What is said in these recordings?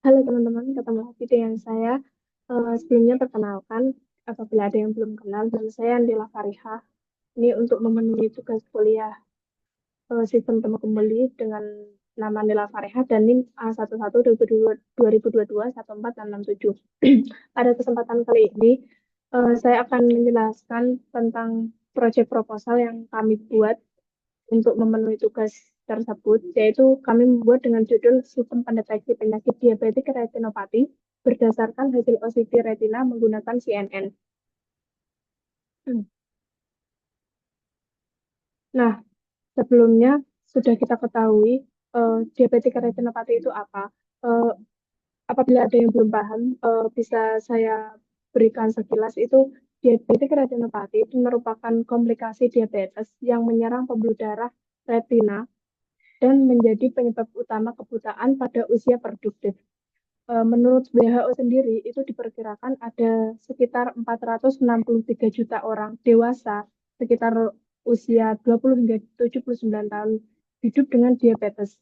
Halo teman-teman, ketemu lagi dengan saya. Sebelumnya perkenalkan, apabila ada yang belum kenal, nama saya Andila Farihah. Ini untuk memenuhi tugas kuliah sistem temu kembali dengan nama Andila Farihah dan NIM A11 2022 14667. Pada kesempatan kali ini, saya akan menjelaskan tentang proyek proposal yang kami buat untuk memenuhi tugas tersebut, yaitu kami membuat dengan judul Sistem Pendeteksi Penyakit Diabetik Retinopati berdasarkan hasil OCT retina menggunakan CNN. Nah, sebelumnya sudah kita ketahui diabetik retinopati itu apa. Eh, Apabila ada yang belum paham, bisa saya berikan sekilas itu diabetik retinopati itu merupakan komplikasi diabetes yang menyerang pembuluh darah retina dan menjadi penyebab utama kebutaan pada usia produktif. Menurut WHO sendiri, itu diperkirakan ada sekitar 463 juta orang dewasa sekitar usia 20 hingga 79 tahun hidup dengan diabetes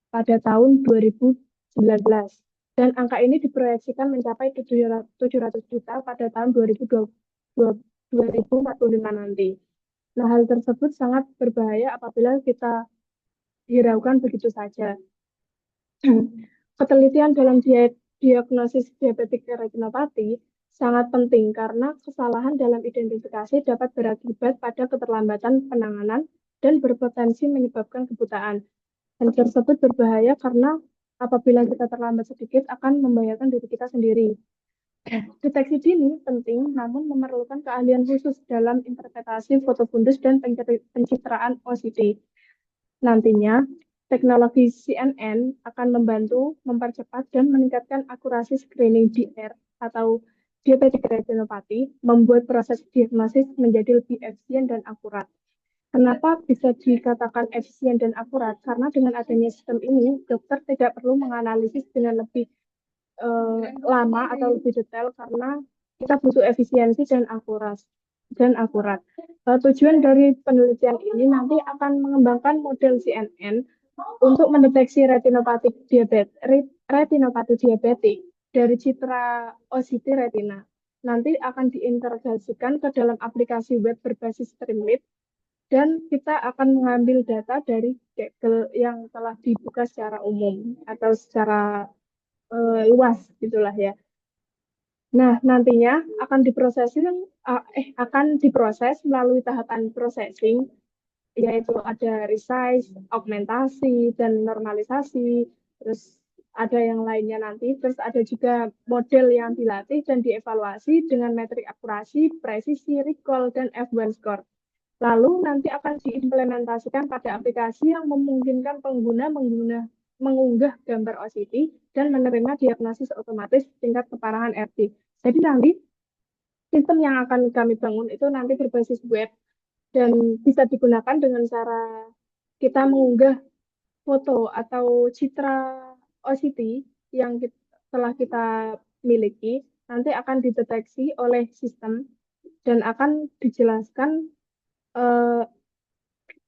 pada tahun 2019. Dan angka ini diproyeksikan mencapai 700 juta pada tahun 2045 nanti. Nah, hal tersebut sangat berbahaya apabila kita hiraukan begitu saja. Ketelitian dalam diagnosis diabetik retinopati sangat penting karena kesalahan dalam identifikasi dapat berakibat pada keterlambatan penanganan dan berpotensi menyebabkan kebutaan. Hal tersebut berbahaya karena apabila kita terlambat sedikit akan membahayakan diri kita sendiri. Deteksi dini penting, namun memerlukan keahlian khusus dalam interpretasi foto fundus dan pencitraan OCT. Nantinya, teknologi CNN akan membantu mempercepat dan meningkatkan akurasi screening DR atau diabetic retinopathy, membuat proses diagnosis menjadi lebih efisien dan akurat. Kenapa bisa dikatakan efisien dan akurat? Karena dengan adanya sistem ini, dokter tidak perlu menganalisis dengan lebih lama atau lebih detail karena kita butuh efisiensi dan akurat. Tujuan dari penelitian ini nanti akan mengembangkan model CNN untuk mendeteksi retinopati diabetik dari citra OCT retina. Nanti akan diintegrasikan ke dalam aplikasi web berbasis Streamlit dan kita akan mengambil data dari Google yang telah dibuka secara umum atau secara luas gitulah ya. Nah, nantinya akan diproses melalui tahapan processing, yaitu ada resize, augmentasi, dan normalisasi. Terus ada yang lainnya nanti. Terus ada juga model yang dilatih dan dievaluasi dengan metrik akurasi, presisi, recall, dan F1 score. Lalu nanti akan diimplementasikan pada aplikasi yang memungkinkan pengguna mengunggah gambar OCT dan menerima diagnosis otomatis tingkat keparahan RT. Jadi nanti sistem yang akan kami bangun itu nanti berbasis web dan bisa digunakan dengan cara kita mengunggah foto atau citra OCT yang telah kita miliki nanti akan dideteksi oleh sistem dan akan dijelaskan eh,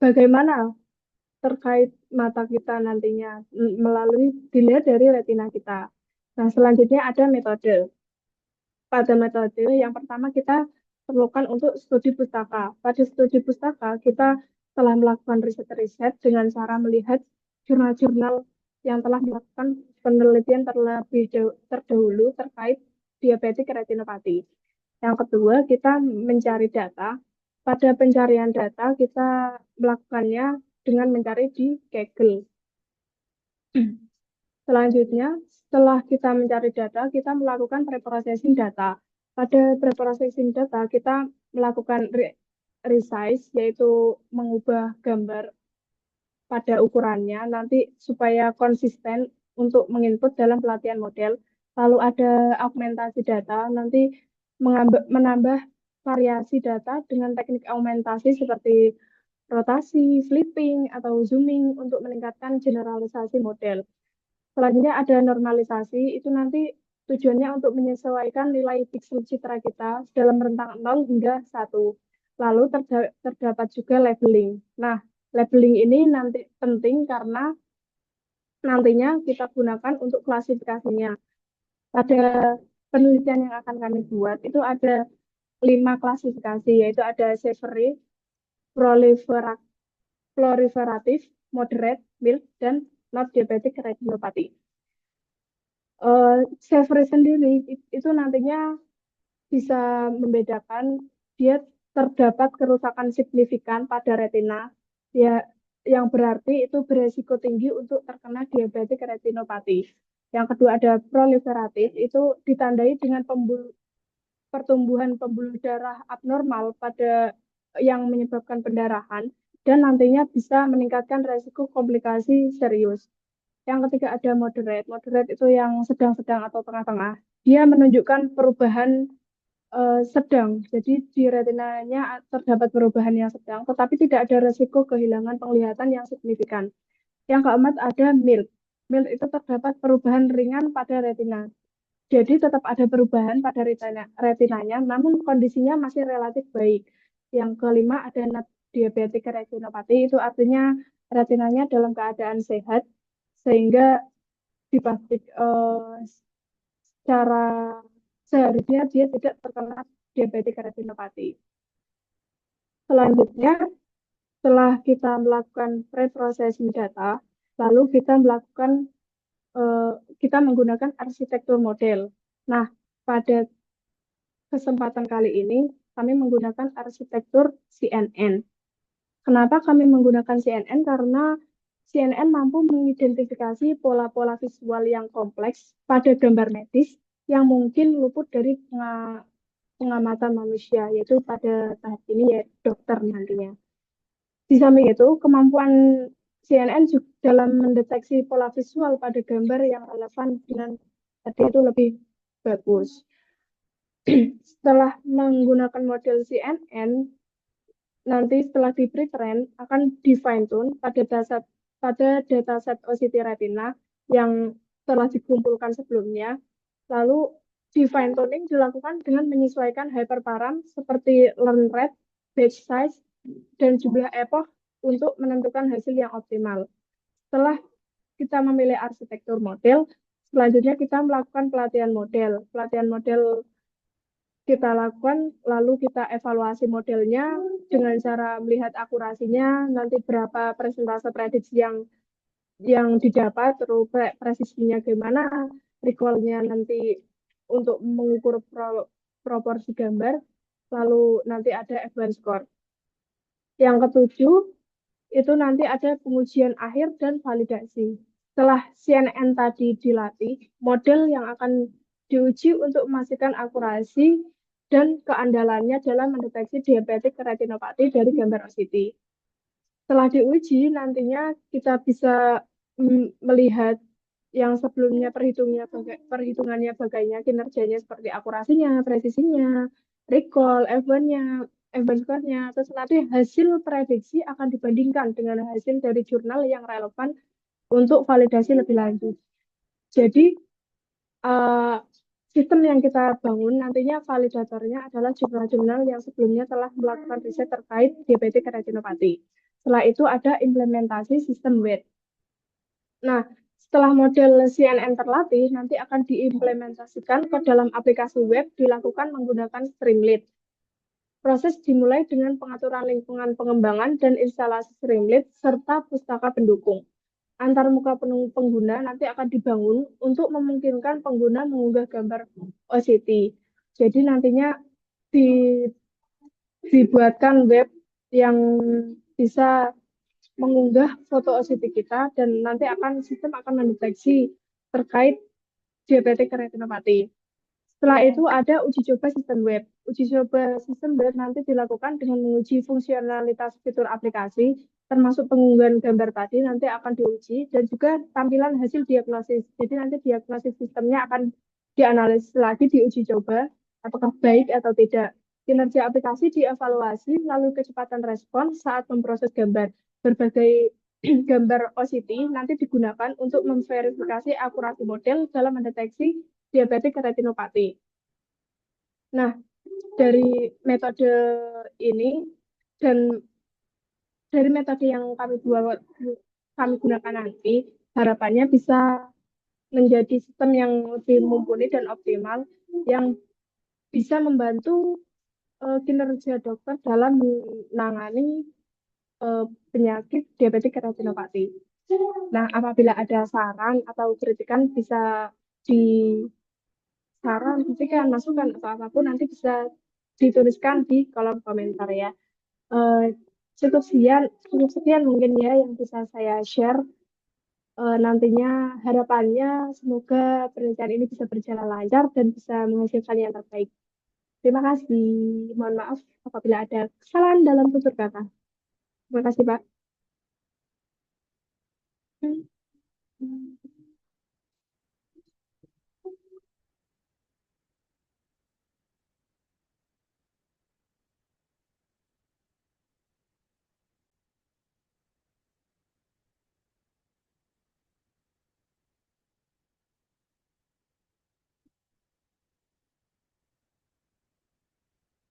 bagaimana terkait mata kita nantinya melalui dilihat dari retina kita. Nah, selanjutnya ada metode. Pada metode yang pertama kita perlukan untuk studi pustaka. Pada studi pustaka kita telah melakukan riset-riset dengan cara melihat jurnal-jurnal yang telah melakukan penelitian terlebih terdahulu terkait diabetik retinopati. Yang kedua, kita mencari data. Pada pencarian data, kita melakukannya dengan mencari di Google. Selanjutnya, setelah kita mencari data, kita melakukan preprocessing data. Pada preprocessing data, kita melakukan resize, yaitu mengubah gambar pada ukurannya, nanti supaya konsisten untuk menginput dalam pelatihan model. Lalu ada augmentasi data, nanti menambah variasi data dengan teknik augmentasi seperti rotasi, flipping, atau zooming untuk meningkatkan generalisasi model. Selanjutnya ada normalisasi, itu nanti tujuannya untuk menyesuaikan nilai piksel citra kita dalam rentang 0 hingga 1. Lalu terdapat juga labeling. Nah, labeling ini nanti penting karena nantinya kita gunakan untuk klasifikasinya. Pada penelitian yang akan kami buat itu ada 5 klasifikasi, yaitu ada severe, proliferatif, moderate, mild, dan not diabetic retinopathy. Severe sendiri itu nantinya bisa membedakan dia terdapat kerusakan signifikan pada retina, ya, yang berarti itu beresiko tinggi untuk terkena diabetik retinopati. Yang kedua ada proliferatif, itu ditandai dengan pertumbuhan pembuluh darah abnormal pada yang menyebabkan pendarahan dan nantinya bisa meningkatkan resiko komplikasi serius. Yang ketiga ada moderate. Moderate itu yang sedang-sedang atau tengah-tengah. Dia menunjukkan perubahan sedang. Jadi di retinanya terdapat perubahan yang sedang, tetapi tidak ada resiko kehilangan penglihatan yang signifikan. Yang keempat ada mild. Mild itu terdapat perubahan ringan pada retina. Jadi tetap ada perubahan pada retinanya, namun kondisinya masih relatif baik. Yang kelima ada diabetic retinopathy, itu artinya retinanya dalam keadaan sehat, sehingga secara seharusnya dia tidak terkena diabetic retinopathy. Selanjutnya, setelah kita melakukan pre-processing data, lalu kita menggunakan arsitektur model. Nah, pada kesempatan kali ini kami menggunakan arsitektur CNN. Kenapa kami menggunakan CNN? Karena CNN mampu mengidentifikasi pola-pola visual yang kompleks pada gambar medis yang mungkin luput dari pengamatan manusia, yaitu pada tahap ini ya dokter nantinya. Di samping itu, kemampuan CNN juga dalam mendeteksi pola visual pada gambar yang relevan dengan tadi itu lebih bagus. Setelah menggunakan model CNN, nanti setelah di pre-train akan di fine tune pada dataset OCT retina yang telah dikumpulkan sebelumnya. Lalu di fine tuning dilakukan dengan menyesuaikan hyperparam seperti learn rate, batch size, dan jumlah epoch untuk menentukan hasil yang optimal. Setelah kita memilih arsitektur model, selanjutnya kita melakukan pelatihan model. Pelatihan model kita lakukan, lalu kita evaluasi modelnya dengan cara melihat akurasinya, nanti berapa persentase prediksi yang didapat, terus presisinya gimana, recall-nya nanti untuk mengukur proporsi gambar, lalu nanti ada F1 score. Yang ketujuh, itu nanti ada pengujian akhir dan validasi. Setelah CNN tadi dilatih, model yang akan diuji untuk memastikan akurasi dan keandalannya dalam mendeteksi diabetik retinopati dari gambar OCT. Setelah diuji, nantinya kita bisa melihat yang sebelumnya perhitungannya bagaimana kinerjanya seperti akurasinya, presisinya, recall, F1-nya, F1 score-nya. Terus nanti hasil prediksi akan dibandingkan dengan hasil dari jurnal yang relevan untuk validasi lebih lanjut. Jadi, sistem yang kita bangun nantinya validatornya adalah jurnal-jurnal yang sebelumnya telah melakukan riset terkait diabetik retinopati. Setelah itu ada implementasi sistem web. Nah, setelah model CNN terlatih, nanti akan diimplementasikan ke dalam aplikasi web dilakukan menggunakan Streamlit. Proses dimulai dengan pengaturan lingkungan pengembangan dan instalasi Streamlit serta pustaka pendukung. Antar muka pengguna nanti akan dibangun untuk memungkinkan pengguna mengunggah gambar OCT. Jadi nantinya dibuatkan web yang bisa mengunggah foto OCT kita dan nanti sistem akan mendeteksi terkait diabetik retinopati. Setelah itu ada uji coba sistem web. Uji coba sistem web nanti dilakukan dengan menguji fungsionalitas fitur aplikasi, termasuk pengunggahan gambar tadi nanti akan diuji, dan juga tampilan hasil diagnosis. Jadi nanti diagnosis sistemnya akan dianalisis lagi, diuji coba, apakah baik atau tidak. Kinerja aplikasi dievaluasi, lalu kecepatan respon saat memproses gambar. Berbagai gambar OCT nanti digunakan untuk memverifikasi akurasi model dalam mendeteksi diabetik retinopati. Nah, dari metode ini dan dari metode yang kami gunakan nanti, harapannya bisa menjadi sistem yang lebih mumpuni dan optimal yang bisa membantu kinerja dokter dalam menangani penyakit diabetik retinopati. Nah, apabila ada saran atau kritikan bisa di saran, kritikan, masukan atau apapun nanti bisa dituliskan di kolom komentar ya. Eh, cukup sekian mungkin ya yang bisa saya share. Nantinya harapannya semoga penelitian ini bisa berjalan lancar dan bisa menghasilkan yang terbaik. Terima kasih. Mohon maaf apabila ada kesalahan dalam tutur kata. Terima kasih, Pak.